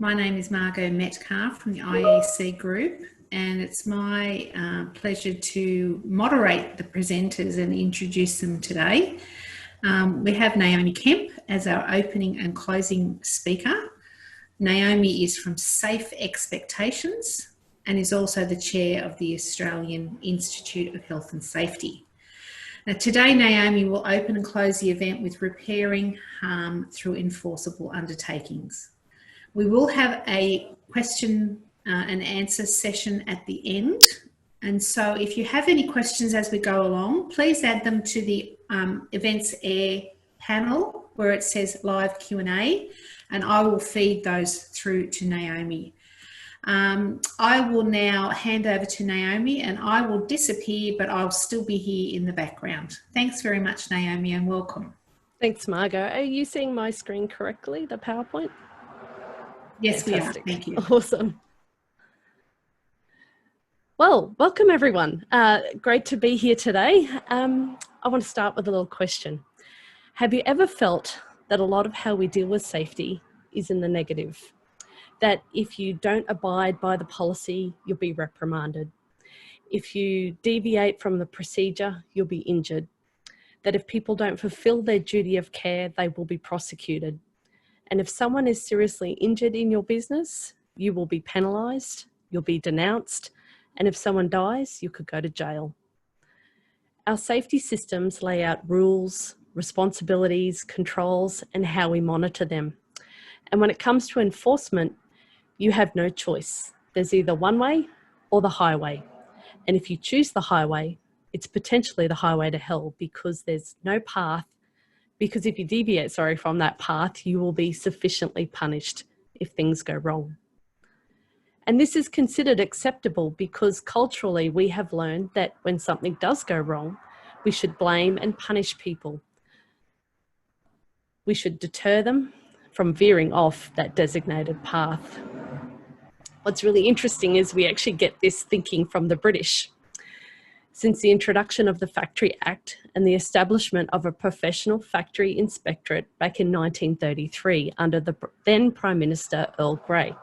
My name is Margot Metcalf from the IEC group, and it's my pleasure to moderate the presenters and introduce them today. We have Naomi Kemp as our opening and closing speaker. Naomi is from Safe Expectations and is also the chair of the Australian Institute of Health and Safety. Now, today, Naomi will open and close the event with repairing harm through enforceable undertakings. We will have a question and answer session at the end. And so if you have any questions as we go along, please add them to the Events Air panel where it says live Q&A, and I will feed those through to Naomi. I will now hand over to Naomi, and I will disappear, but I'll still be here in the background. Thanks very much, Naomi, and welcome. Thanks, Margot. Are you seeing my screen correctly, the PowerPoint? Yes, Fantastic. we are. Thank you. Awesome. Well, welcome everyone. Great to be here today. I want to start with a little question. Have you ever felt that a lot of how we deal with safety is in the negative? That if you don't abide by the policy, you'll be reprimanded. If you deviate from the procedure, you'll be injured. That if people don't fulfill their duty of care, they will be prosecuted. And if someone is seriously injured in your business, you will be penalised, you'll be denounced, and if someone dies, you could go to jail. Our safety systems lay out rules, responsibilities, controls, and how we monitor them. And when it comes to enforcement, you have no choice. There's either one way or the highway. And if you choose the highway, it's potentially the highway to hell because there's no path. Because if you deviate, from that path, you will be sufficiently punished if things go wrong. And this is considered acceptable because culturally we have learned that when something does go wrong, we should blame and punish people. We should deter them from veering off that designated path. What's really interesting is we actually get this thinking from the British. Since the introduction of the Factory Act and the establishment of a professional factory inspectorate back in 1933 under the then Prime Minister Earl Grey.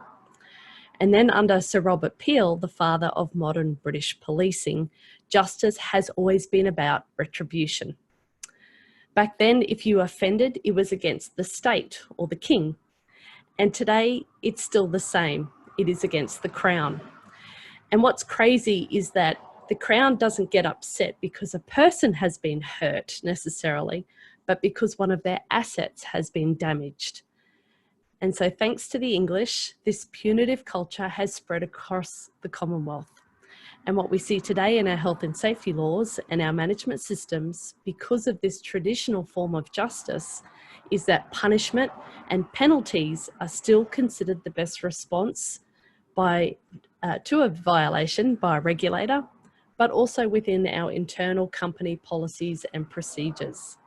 And then under Sir Robert Peel, the father of modern British policing, justice has always been about retribution. Back then, if you offended, it was against the state or the king. And today, it's still the same. It is against the Crown. And what's crazy is that the Crown doesn't get upset because a person has been hurt necessarily, but because one of their assets has been damaged. And so thanks to the English, this punitive culture has spread across the Commonwealth. And what we see today in our health and safety laws and our management systems, because of this traditional form of justice, is that punishment and penalties are still considered the best response to a violation by a regulator, but also within our internal company policies and procedures.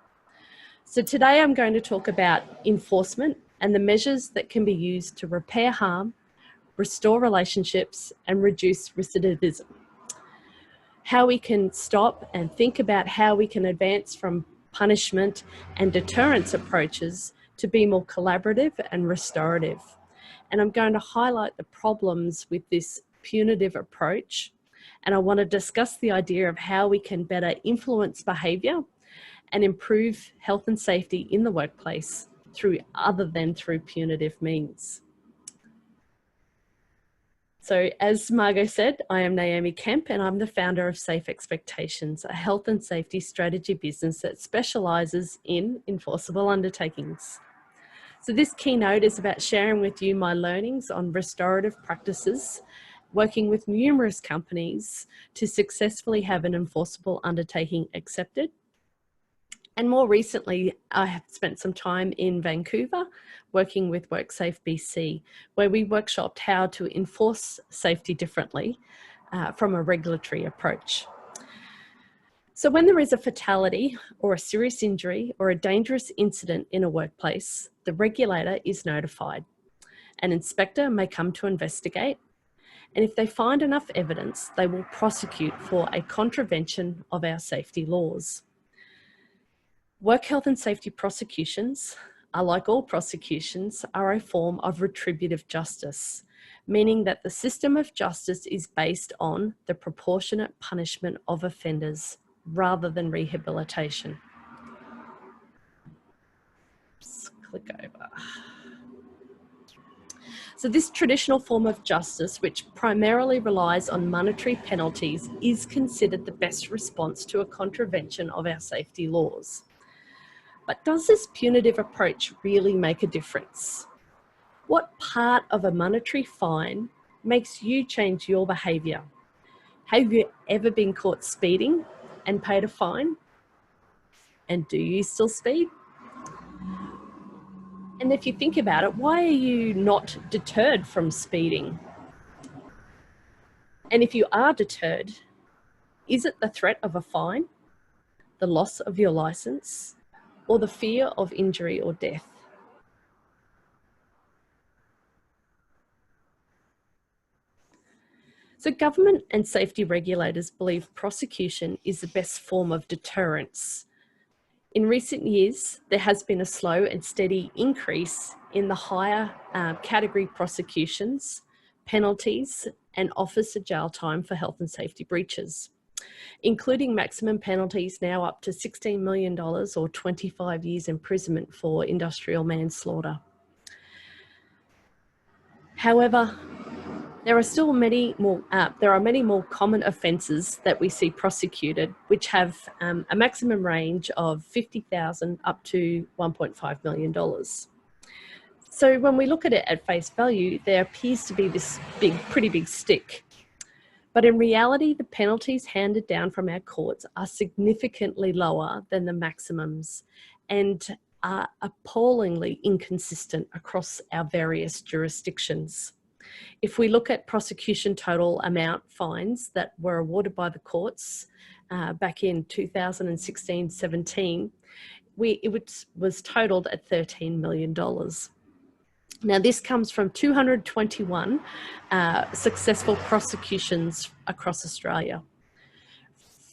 So today I'm going to talk about enforcement and the measures that can be used to repair harm, restore relationships, and reduce recidivism. How we can stop and think about how we can advance from punishment and deterrence approaches to be more collaborative and restorative. And I'm going to highlight the problems with this punitive approach. And I want to discuss the idea of how we can better influence behaviour and improve health and safety in the workplace other than through punitive means. So as Margot said, I am Naomi Kemp and I'm the founder of Safe Expectations, a health and safety strategy business that specialises in enforceable undertakings. So this keynote is about sharing with you my learnings on restorative practices, working with numerous companies to successfully have an enforceable undertaking accepted. And more recently, I have spent some time in Vancouver working with WorkSafe BC, where we workshopped how to enforce safety differently from a regulatory approach. So when there is a fatality or a serious injury or a dangerous incident in a workplace, the regulator is notified. An inspector may come to investigate, and if they find enough evidence, they will prosecute for a contravention of our safety laws. Work health and safety prosecutions like all prosecutions, are a form of retributive justice, meaning that the system of justice is based on the proportionate punishment of offenders rather than rehabilitation. Let's click over. So this traditional form of justice, which primarily relies on monetary penalties, is considered the best response to a contravention of our safety laws. But does this punitive approach really make a difference? What part of a monetary fine makes you change your behaviour? Have you ever been caught speeding and paid a fine? And do you still speed? And if you think about it, why are you not deterred from speeding? And if you are deterred, is it the threat of a fine, the loss of your licence, or the fear of injury or death? So government and safety regulators believe prosecution is the best form of deterrence. In recent years, there has been a slow and steady increase in the higher category prosecutions, penalties, and officer jail time for health and safety breaches, including maximum penalties now up to $16 million or 25 years imprisonment for industrial manslaughter. However, there are many more common offences that we see prosecuted, which have a maximum range of $50,000 up to $1.5 million. So when we look at it at face value, there appears to be this pretty big stick. But in reality, the penalties handed down from our courts are significantly lower than the maximums and are appallingly inconsistent across our various jurisdictions. If we look at prosecution total amount fines that were awarded by the courts back in 2016-17, it was totaled at $13 million. Now, this comes from 221 successful prosecutions across Australia.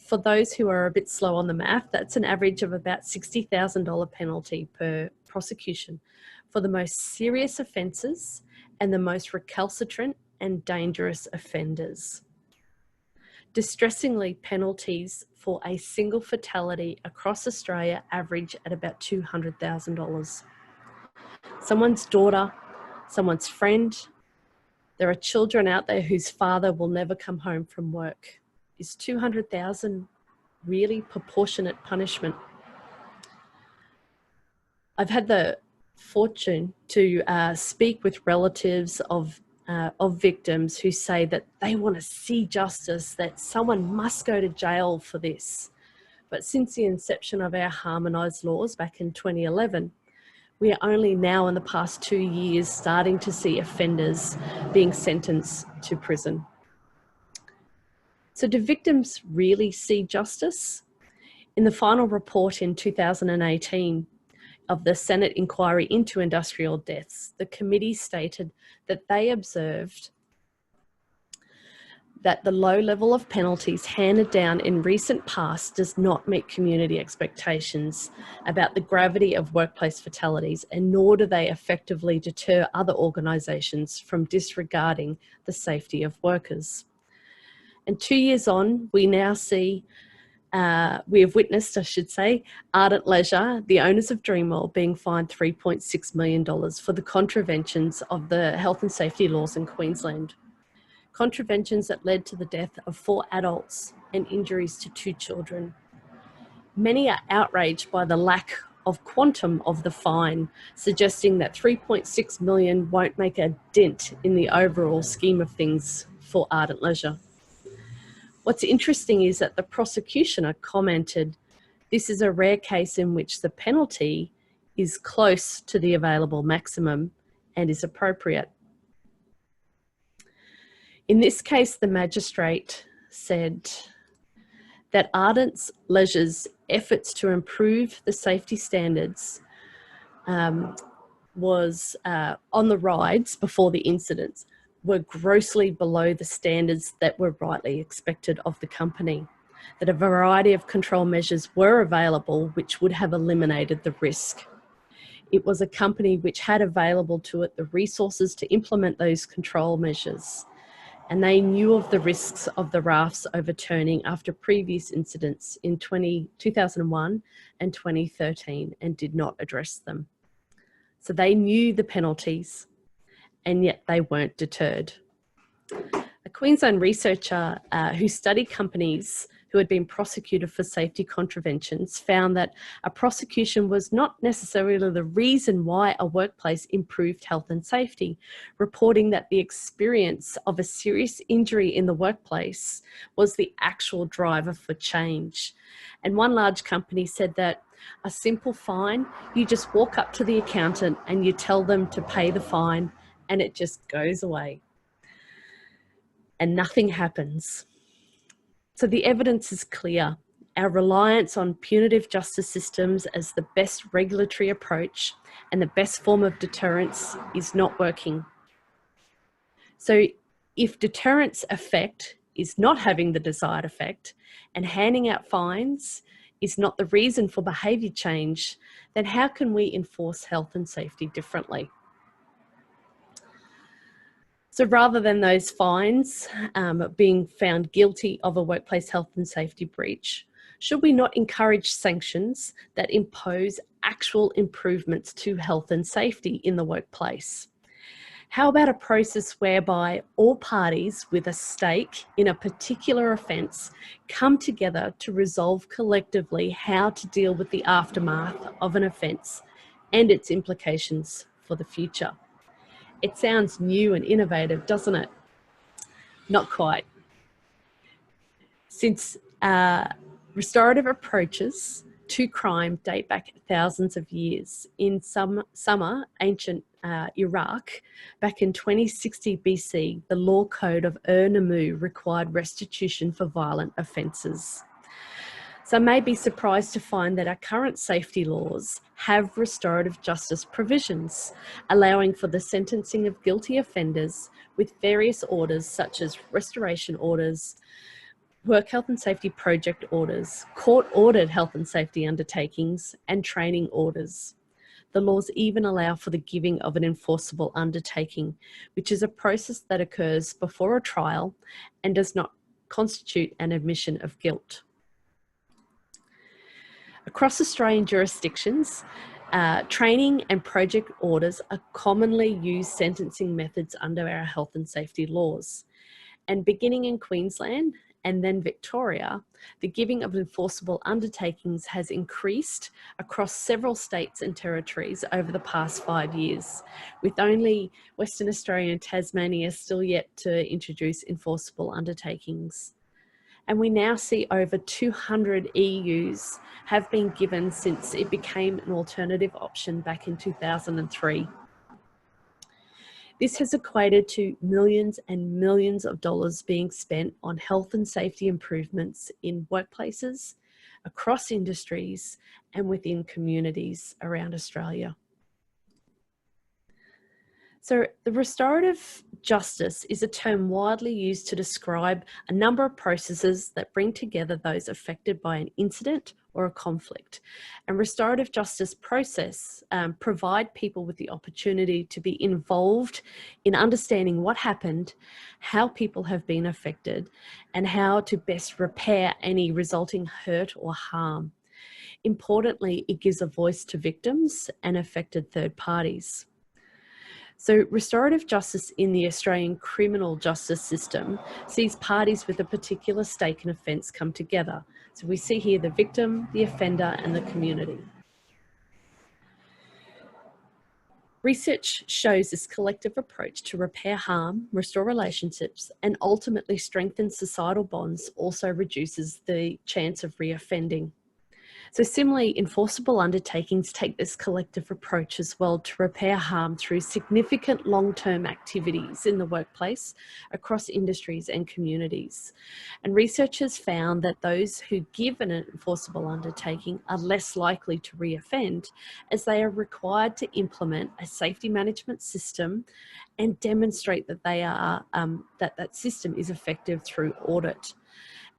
For those who are a bit slow on the math, that's an average of about $60,000 penalty per prosecution for the most serious offences and the most recalcitrant and dangerous offenders. Distressingly, penalties for a single fatality across Australia average at about $200,000. Someone's daughter, someone's friend, there are children out there whose father will never come home from work. Is $200,000 really proportionate punishment? I've had the fortune to speak with relatives of victims who say that they want to see justice, that someone must go to jail for this. But since the inception of our harmonised laws back in 2011, we are only now in the past 2 years starting to see offenders being sentenced to prison. So do victims really see justice? In the final report in 2018 of the Senate inquiry into industrial deaths, the committee stated that they observed that the low level of penalties handed down in recent past does not meet community expectations about the gravity of workplace fatalities, and nor do they effectively deter other organisations from disregarding the safety of workers. And 2 years on, we now see, we have witnessed, I should say, Ardent Leisure, the owners of Dreamworld, being fined $3.6 million for the contraventions of the health and safety laws in Queensland. Contraventions that led to the death of 4 adults and injuries to 2 children. Many are outraged by the lack of quantum of the fine, suggesting that $3.6 million won't make a dent in the overall scheme of things for Ardent Leisure. What's interesting is that the prosecutioner commented, this is a rare case in which the penalty is close to the available maximum and is appropriate. In this case, the magistrate said that Ardent Leisure's efforts to improve the safety standards was on the rides before the incidents were grossly below the standards that were rightly expected of the company, that a variety of control measures were available which would have eliminated the risk. It was a company which had available to it the resources to implement those control measures. And they knew of the risks of the rafts overturning after previous incidents in 2001 and 2013 and did not address them. So they knew the penalties, and yet they weren't deterred. A Queensland researcher who studied companies who had been prosecuted for safety contraventions found that a prosecution was not necessarily the reason why a workplace improved health and safety, reporting that the experience of a serious injury in the workplace was the actual driver for change. And one large company said that a simple fine, you just walk up to the accountant and you tell them to pay the fine and it just goes away. And nothing happens. So the evidence is clear. Our reliance on punitive justice systems as the best regulatory approach and the best form of deterrence is not working. So if deterrence effect is not having the desired effect and handing out fines is not the reason for behaviour change, then how can we enforce health and safety differently? So rather than those fines being found guilty of a workplace health and safety breach, should we not encourage sanctions that impose actual improvements to health and safety in the workplace? How about a process whereby all parties with a stake in a particular offence come together to resolve collectively how to deal with the aftermath of an offence and its implications for the future? It sounds new and innovative, doesn't it? Not quite. Since restorative approaches to crime date back thousands of years, in summer ancient Iraq, back in 2060 BC, the law code of Ur-Nammu required restitution for violent offences. Some may be surprised to find that our current safety laws have restorative justice provisions, allowing for the sentencing of guilty offenders with various orders such as restoration orders, work health and safety project orders, court-ordered health and safety undertakings, and training orders. The laws even allow for the giving of an enforceable undertaking, which is a process that occurs before a trial and does not constitute an admission of guilt. Across Australian jurisdictions, training and project orders are commonly used sentencing methods under our health and safety laws. And beginning in Queensland and then Victoria, the giving of enforceable undertakings has increased across several states and territories over the past 5 years, with only Western Australia and Tasmania still yet to introduce enforceable undertakings. And we now see over 200 EUs have been given since it became an alternative option back in 2003. This has equated to millions and millions of dollars being spent on health and safety improvements in workplaces, across industries, and within communities around Australia. So the restorative justice is a term widely used to describe a number of processes that bring together those affected by an incident or a conflict. And restorative justice process provide people with the opportunity to be involved in understanding what happened, how people have been affected, and how to best repair any resulting hurt or harm. Importantly, it gives a voice to victims and affected third parties. So restorative justice in the Australian criminal justice system sees parties with a particular stake in offence come together. So we see here the victim, the offender, and the community. Research shows this collective approach to repair harm, restore relationships, and ultimately strengthen societal bonds also reduces the chance of reoffending. So similarly, enforceable undertakings take this collective approach as well to repair harm through significant long-term activities in the workplace across industries and communities. And researchers found that those who give an enforceable undertaking are less likely to reoffend, as they are required to implement a safety management system and demonstrate that they are that system is effective through audit.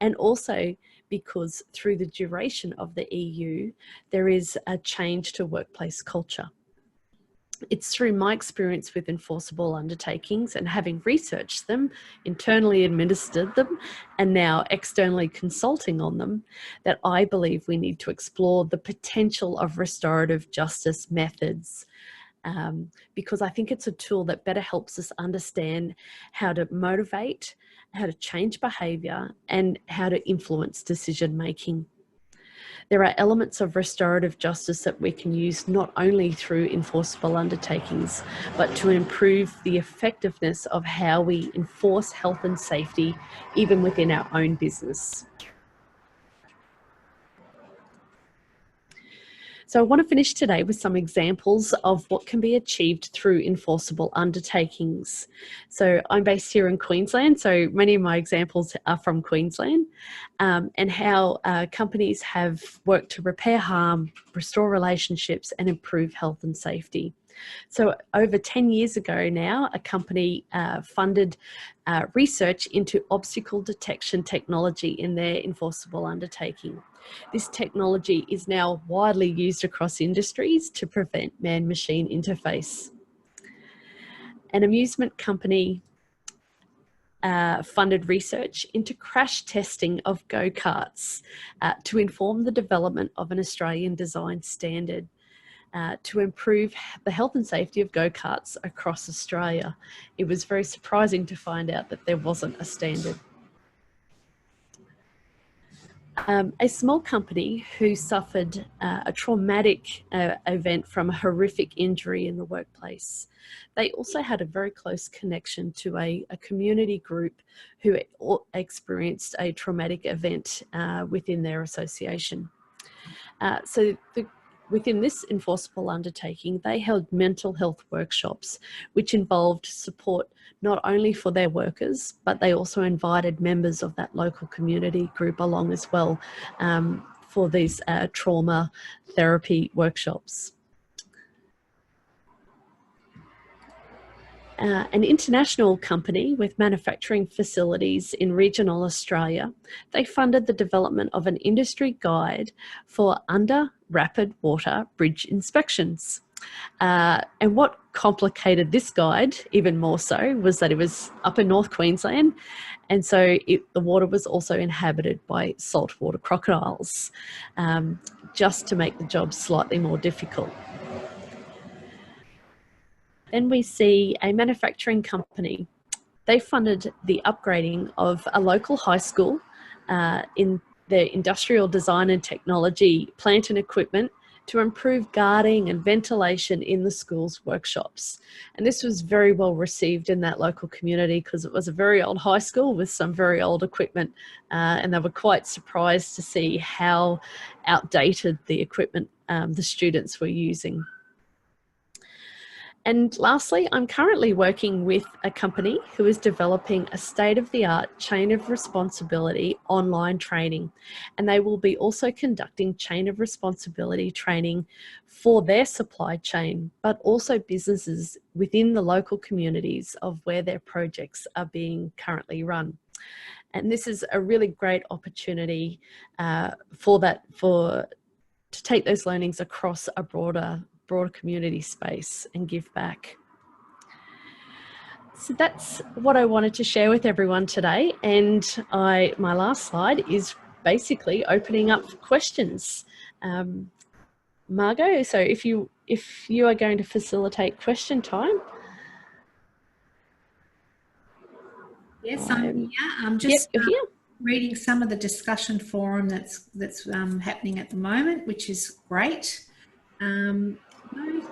And also because through the duration of the EU, there is a change to workplace culture. It's through my experience with enforceable undertakings and having researched them, internally administered them, and now externally consulting on them, that I believe we need to explore the potential of restorative justice methods, because I think it's a tool that better helps us understand how to motivate, how to change behaviour, and how to influence decision making. There are elements of restorative justice that we can use not only through enforceable undertakings, but to improve the effectiveness of how we enforce health and safety, even within our own business. So I want to finish today with some examples of what can be achieved through enforceable undertakings. So I'm based here in Queensland, so many of my examples are from Queensland, and how companies have worked to repair harm, restore relationships, and improve health and safety. So over 10 years ago now, a company funded research into obstacle detection technology in their enforceable undertaking. This technology is now widely used across industries to prevent man-machine interface. An amusement company funded research into crash testing of go-karts to inform the development of an Australian design standard to improve the health and safety of go-karts across Australia. It was very surprising to find out that there wasn't a standard. A small company who suffered a traumatic event from a horrific injury in the workplace. They also had a very close connection to a community group who experienced a traumatic event within their association. Within this enforceable undertaking, they held mental health workshops, which involved support not only for their workers, but they also invited members of that local community group along as well for these trauma therapy workshops. An international company with manufacturing facilities in regional Australia, they funded the development of an industry guide for under rapid water bridge inspections. And what complicated this guide even more so was that it was up in North Queensland, and so the water was also inhabited by saltwater crocodiles, just to make the job slightly more difficult. Then we see a manufacturing company. They funded the upgrading of a local high school in their industrial design and technology plant and equipment to improve guarding and ventilation in the school's workshops. And this was very well received in that local community because it was a very old high school with some very old equipment, and they were quite surprised to see how outdated the equipment the students were using. And lastly, I'm currently working with a company who is developing a state-of-the-art chain of responsibility online training. And they will be also conducting chain of responsibility training for their supply chain, but also businesses within the local communities of where their projects are being currently run. And this is a really great opportunity to take those learnings across a broader community space and give back. So that's what I wanted to share with everyone today. And my last slide is basically opening up for questions. Margot, so if you are going to facilitate question time. Yes, I'm here. I'm just reading some of the discussion forum that's happening at the moment, which is great. No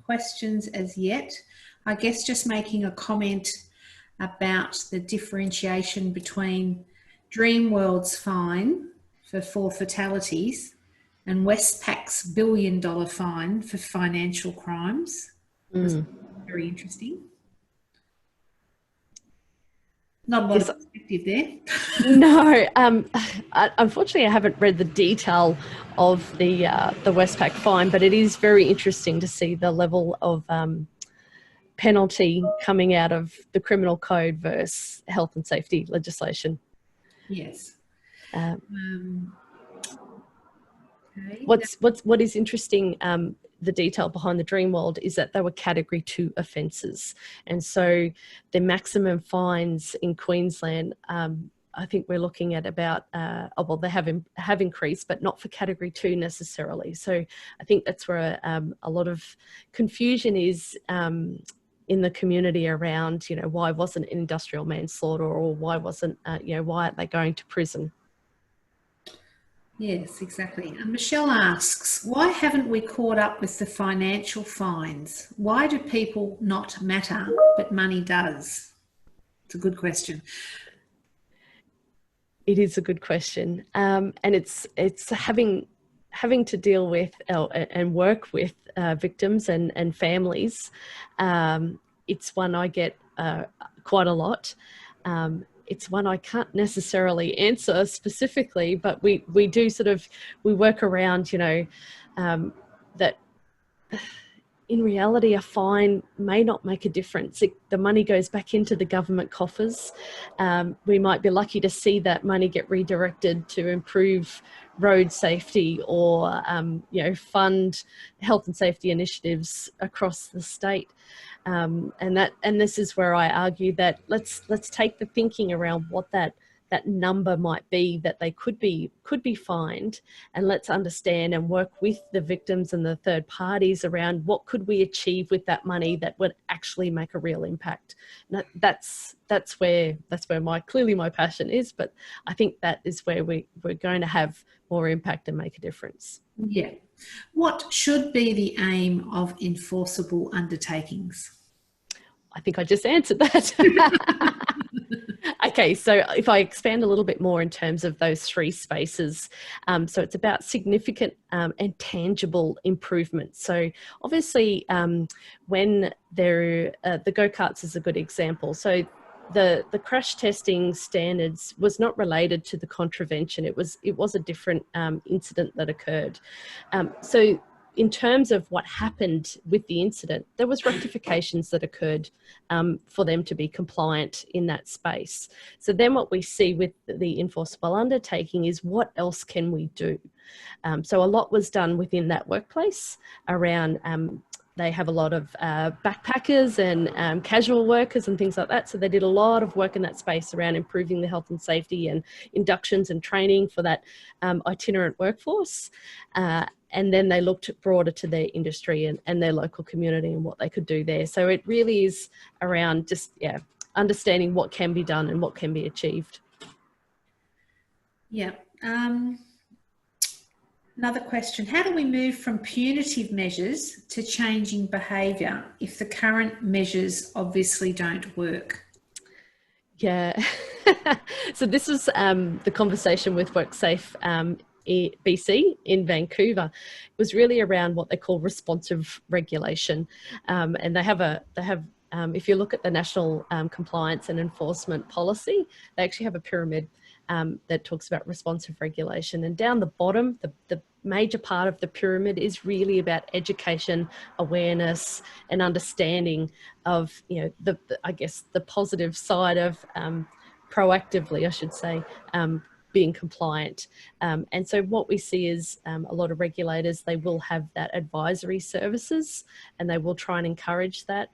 questions as yet. I guess just making a comment about the differentiation between Dreamworld's fine for 4 fatalities and Westpac's $1 billion fine for financial crimes. That's very interesting. Not a lot of perspective there. No, unfortunately, I haven't read the detail of the Westpac fine, but it is very interesting to see the level of penalty coming out of the criminal code versus health and safety legislation. Yes. Okay. What is interesting, the detail behind the Dreamworld is that they were Category 2 offences, and so the maximum fines in Queensland, I think we're looking at about, well, they have increased, but not for Category 2 necessarily. So I think that's where a lot of confusion is in the community around, why wasn't it industrial manslaughter, or why wasn't, why aren't they going to prison? Yes, exactly. And Michelle asks, why haven't we caught up with the financial fines? Why do people not matter, but money does? It's a good question. It is a good question, and it's having to deal with and work with victims and families. It's one I get quite a lot. It's one I can't necessarily answer specifically, but we do we work around, that in reality, a fine may not make a difference. The money goes back into the government coffers. We might be lucky to see that money get redirected to improve road safety or, fund health and safety initiatives across the state. And this is where I argue that let's take the thinking around what that number might be that they could be fined, and let's understand and work with the victims and the third parties around what could we achieve with that money that would actually make a real impact. Now, that's where clearly my passion is, but I think that is where we're going to have more impact and make a difference. Yeah. What should be the aim of enforceable undertakings? I think I just answered that. Okay, so if I expand a little bit more in terms of those three spaces, so it's about significant and tangible improvements. So obviously, when the go-karts is a good example. So the crash testing standards was not related to the contravention. It was a different incident that occurred. So in terms of what happened with the incident, there was rectifications that occurred for them to be compliant in that space. So then what we see with the enforceable undertaking is what else can we do? So a lot was done within that workplace around they have a lot of backpackers and casual workers and things like that. So they did a lot of work in that space around improving the health and safety and inductions and training for that itinerant workforce. And then they looked broader to their industry and their local community and what they could do there. So it really is around just, understanding what can be done and what can be achieved. Yeah. Another question, how do we move from punitive measures to changing behaviour if the current measures obviously don't work? Yeah. So this was the conversation with WorkSafe BC in Vancouver. It was really around what they call responsive regulation. And they have if you look at the National Compliance and Enforcement Policy, they actually have a pyramid that talks about responsive regulation. And down the bottom, the major part of the pyramid is really about education, awareness, and understanding of, I guess the positive side of proactively, I should say, being compliant. And so what we see is a lot of regulators, they will have that advisory services and they will try and encourage that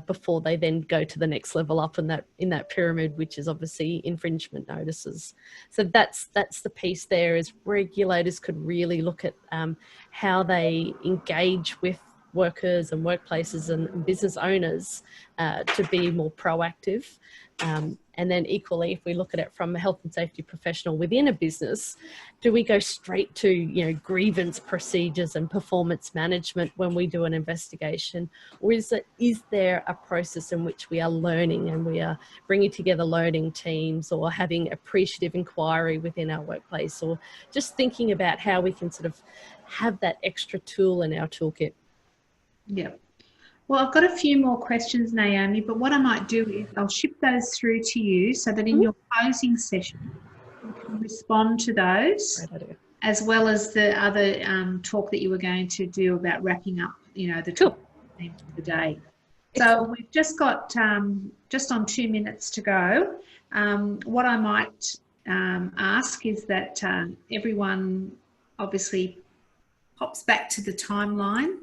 before they then go to the next level up in that pyramid, which is obviously infringement notices. So that's the piece there, is regulators could really look at how they engage with workers and workplaces and business owners to be more proactive. And then equally, if we look at it from a health and safety professional within a business, do we go straight to grievance procedures and performance management when we do an investigation? Or is there a process in which we are learning and we are bringing together learning teams, or having appreciative inquiry within our workplace, or just thinking about how we can sort of have that extra tool in our toolkit? Yeah. Well, I've got a few more questions, Naomi, but what I might do is I'll ship those through to you so that in your closing session, you can respond to those, as well as the other talk that you were going to do about wrapping up, the talk theme for the day. So we've just got just on 2 minutes to go. What I might ask is that everyone obviously hops back to the timeline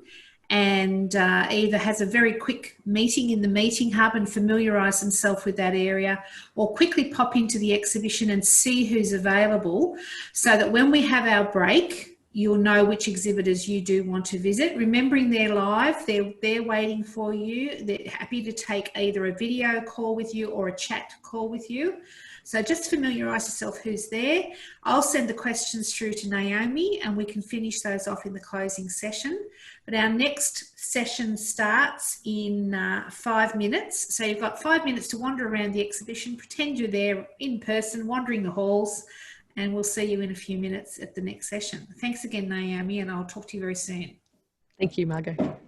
and either has a very quick meeting in the meeting hub and familiarise themselves with that area, or quickly pop into the exhibition and see who's available, so that when we have our break, you'll know which exhibitors you do want to visit. Remembering they're live, they're waiting for you. They're happy to take either a video call with you or a chat call with you. So just familiarise yourself who's there. I'll send the questions through to Naomi and we can finish those off in the closing session. But our next session starts in 5 minutes. So you've got 5 minutes to wander around the exhibition, pretend you're there in person, wandering the halls, and we'll see you in a few minutes at the next session. Thanks again, Naomi, and I'll talk to you very soon. Thank you, Margot.